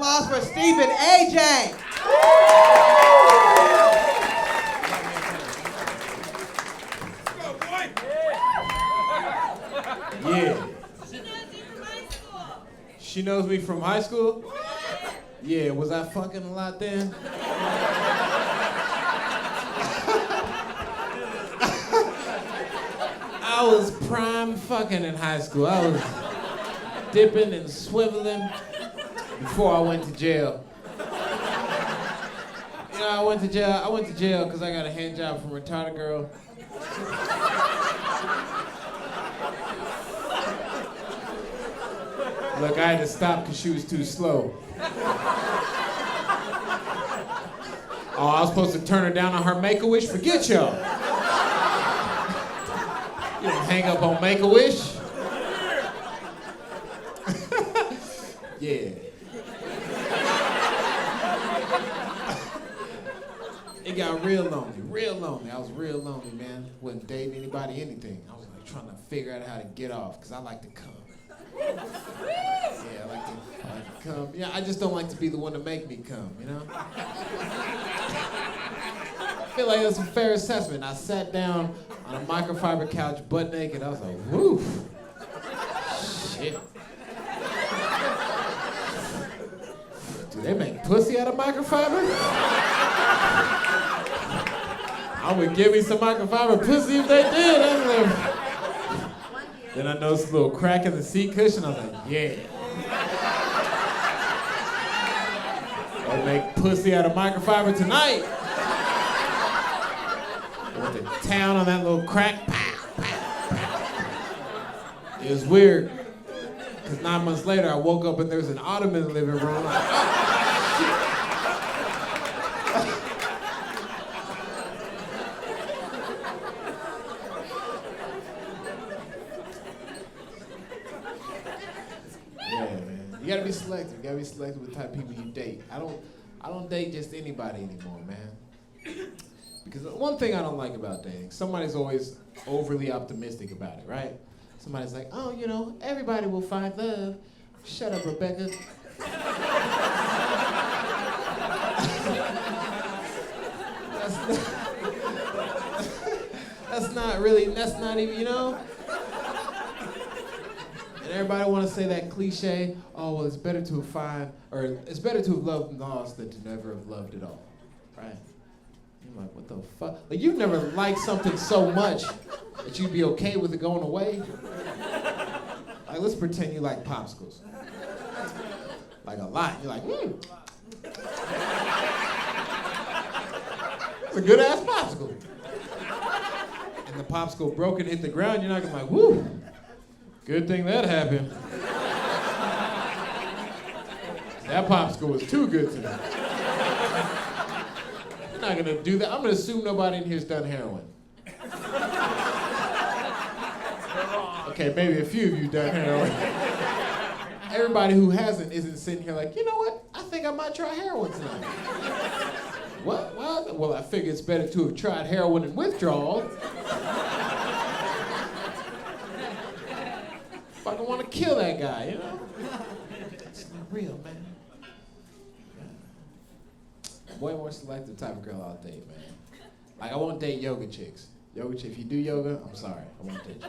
applause for Stephen Agyei. Yeah. She knows me from high school? Yeah, was I fucking a lot then? I was prime fucking in high school. I was dipping and swiveling before I went to jail. You know, I went to jail because I got a hand job from a retarded girl. Look, I had to stop because she was too slow. Oh, I was supposed to turn her down on her Make-A-Wish? Forget y'all. You don't hang up on Make-A-Wish. Yeah. It got real lonely. I was real lonely, man. Wasn't dating anybody, anything. I was like trying to figure out how to get off because I like to come. Yeah, I like to come. Yeah, I just don't like to be the one to make me come, you know? I feel like that's a fair assessment. I sat down on a microfiber couch, butt naked. I was like, woof. Shit. Do they make pussy out of microfiber? I would give me some microfiber pussy if they did. Then I noticed a little crack in the seat cushion. I was like, yeah. I'll make pussy out of microfiber tonight. Went to town on that little crack. Pow, pow, pow. It was weird. Because 9 months later, I woke up and there was an ottoman in the living room. Like, You gotta be selective. You gotta be selective with the type of people you date. I don't date just anybody anymore, man. Because one thing I don't like about dating, somebody's always overly optimistic about it, right? Somebody's like, oh, you know, everybody will find love. Shut up, Rebecca. That's not even, you know? And everybody want to say that cliche, oh, well, it's better to have loved lost than to never have loved at all, right? You're like, what the fuck? Like, you've never liked something so much that you'd be okay with it going away? Like, let's pretend you like popsicles. Like, a lot. You're like, It's a good-ass popsicle. And the popsicle broke and hit the ground, you're not gonna be like, woo. Good thing that happened. That popsicle was too good to me. I'm not gonna do that. I'm gonna assume nobody in here's done heroin. Okay, maybe a few of you done heroin. Everybody who hasn't isn't sitting here like, you know what? I think I might try heroin tonight. What? Well, I figure it's better to have tried heroin and withdrawal. Fucking want to kill that guy, you know? It's not real, man. Way more selective type of girl I'll date, man. Like, I won't date yoga chicks. If you do yoga, I'm sorry, I won't date you.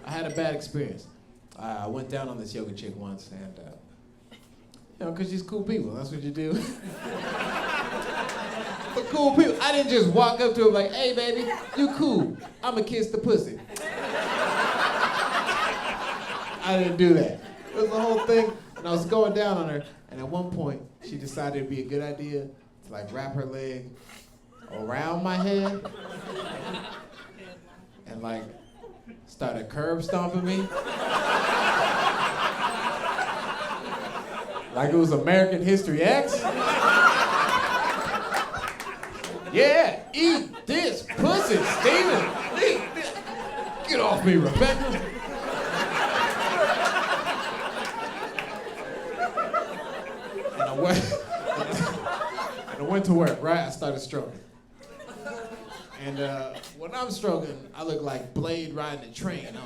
I had a bad experience. I went down on this yoga chick once, and, you know, because she's cool people, that's what you do. But cool people, I didn't just walk up to her like, hey, baby, you cool. I'ma kiss the pussy. I didn't do that. It was the whole thing, and I was going down on her, and at one point, she decided it'd be a good idea to like wrap her leg around my head and like started curb stomping me. Like it was American History X. Yeah, eat this pussy, Steven. Get off me, Rebecca. And I went to work, right? I started stroking. And when I'm stroking, I look like Blade riding a train.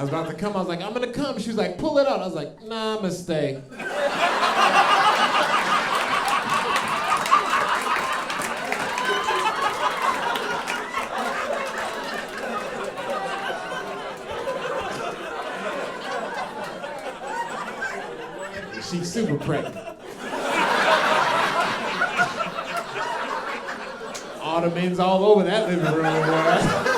I was about to come. I was like, I'm gonna come. She was like, pull it out. I was like, nah, I'm gonna stay. She's super pregnant. Ottomans all over that living room, boy.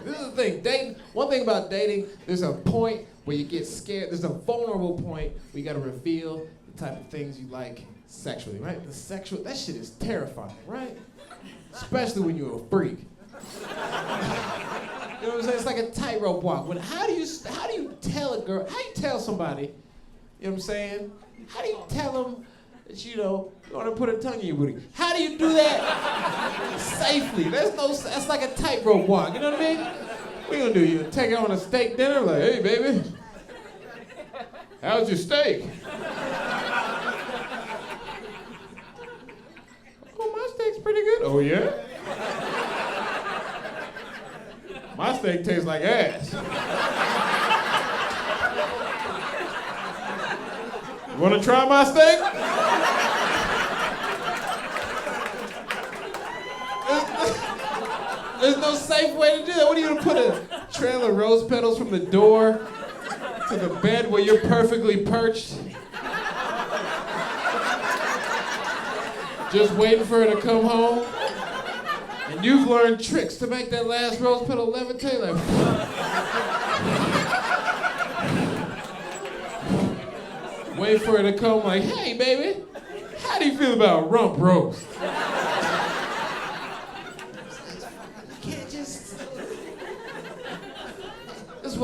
This is the thing, dating. One thing about dating, there's a point where you get scared. There's a vulnerable point where you gotta reveal the type of things you like sexually, right? That shit is terrifying, right? Especially when you're a freak. You know what I'm saying? It's like a tightrope walk. How do you tell a girl? How do you tell somebody? You know what I'm saying? How do you tell them that you want to put a tongue in your booty? How do you do that safely? That's like a tightrope walk. You know what I mean? What you gonna do? You take her on a steak dinner? Like, hey baby, how's your steak? Oh, my steak's pretty good. Oh yeah. My steak tastes like ass. You wanna try my steak? There's no safe way to do that. What are you gonna put a trail of rose petals from the door to the bed where you're perfectly perched? Just waiting for her to come home? And you've learned tricks to make that last rose petal levitate like. Wait for her to come like, hey baby, how do you feel about rump roast? You can't just. That's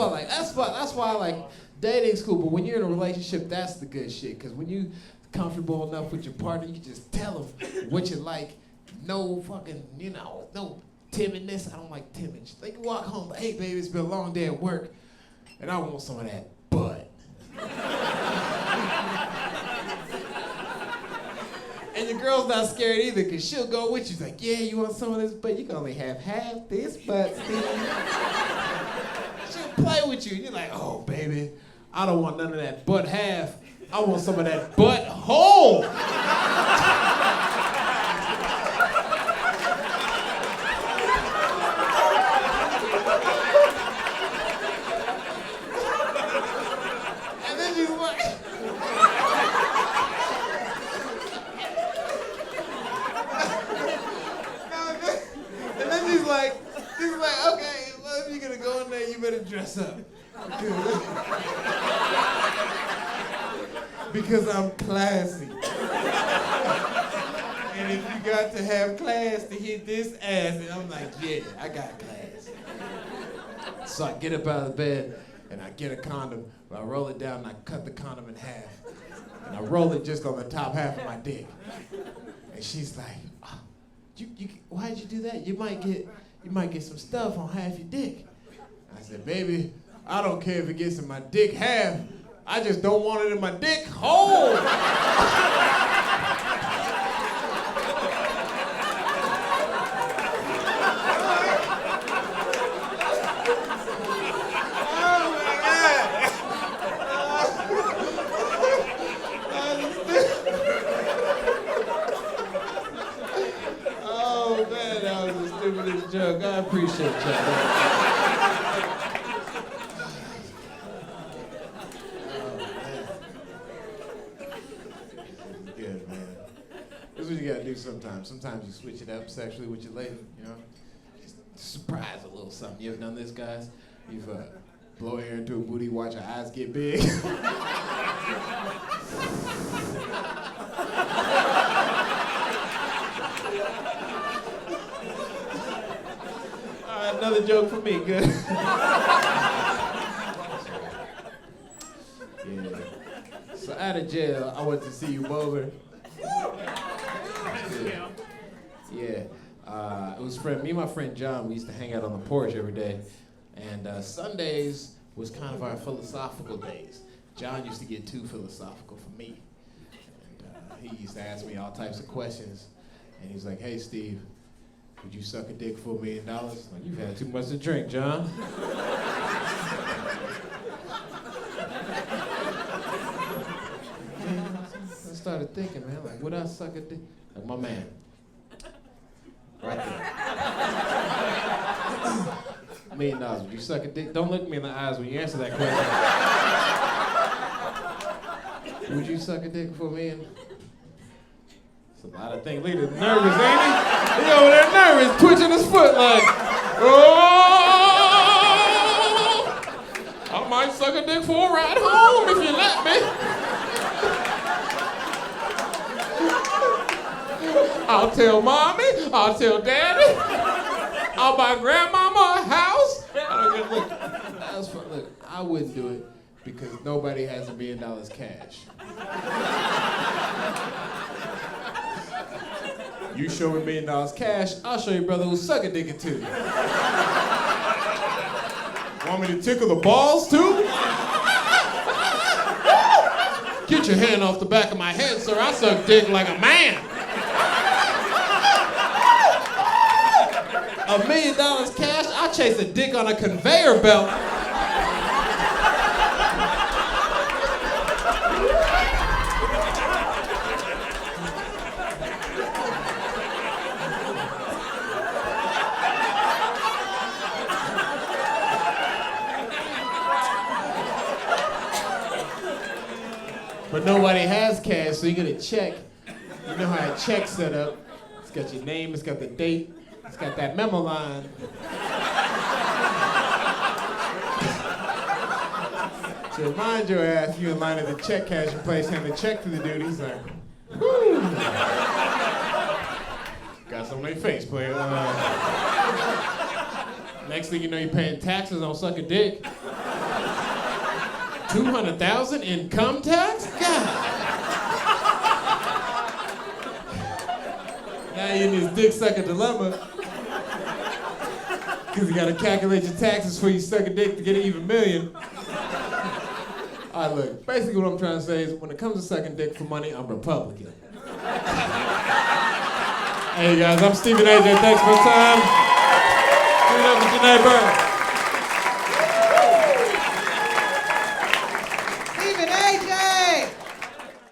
why I like dating's cool, but when you're in a relationship, that's the good shit. Cause when you comfortable enough with your partner, you can just tell them what you like. No fucking, no timidness. I don't like timid. They can walk home, but hey baby, it's been a long day at work, and I want some of that butt. And your girl's not scared either, cause she'll go with you. She's like, yeah, you want some of this butt? You can only have half this butt, Steve. She'll play with you, and you're like, oh baby, I don't want none of that butt half. I want some of that butt whole. Okay, well, if you're gonna go in there, you better dress up. Because I'm classy. And if you got to have class to hit this ass, and I'm like, yeah, I got class. So I get up out of the bed, and I get a condom, I roll it down, and I cut the condom in half. And I roll it just on the top half of my dick. And she's like, oh, why'd you do that? You might get some stuff on half your dick. I said, baby, I don't care if it gets in my dick half. I just don't want it in my dick whole. Oh man, that was the stupidest joke. I appreciate you. You gotta do sometimes. Sometimes you switch it up sexually with your lady, Just surprise a little something. You ever done this, guys? You've blow air into a booty, watch her eyes get big. All right, another joke for me, good. Yeah. So out of jail, I went to see you, Bowler. Yeah, it was me and my friend John, we used to hang out on the porch every day. And Sundays was kind of our philosophical days. John used to get too philosophical for me. And he used to ask me all types of questions. And he was like, hey Steve, Would you suck a dick for $1 million? Like, you've had too much to drink, John. I started thinking, man, like, would I suck a dick? Like my man. Right there. $1 million, would you suck a dick? Don't look me in the eyes when you answer that question. Would you suck a dick for $1 million? It's a lot of things. Look at him nervous, ain't he? He over there nervous, twitching his foot like, oh, I might suck a dick for a ride home if you let me. I'll tell mommy, I'll tell daddy, I'll buy grandmama a house. Look, I wouldn't do it because nobody has $1 million cash. You show me $1 million cash, I'll show you brother who'll suck a dick or two. Want me to tickle the balls too? Get your hand off the back of my head, sir. I suck dick like a man. $1 million cash, I chase a dick on a conveyor belt. But nobody has cash, so you get a check. You know how a check's set up. It's got your name, it's got the date, it's got that memo line. So remind your ass, you in line at the check cashing place, hand the check to the dude, he's like, whoo. Got something on their face, player. Next thing you know, you're paying taxes on suck a dick. $200,000 income tax? God. Now you're in this dick sucker dilemma. Because you gotta calculate your taxes before you suck a dick to get an even million. All right, look, basically what I'm trying to say is when it comes to sucking dick for money, I'm Republican. Hey guys, I'm Stephen Agyei. Thanks for the time. Give it up for Janae Burns.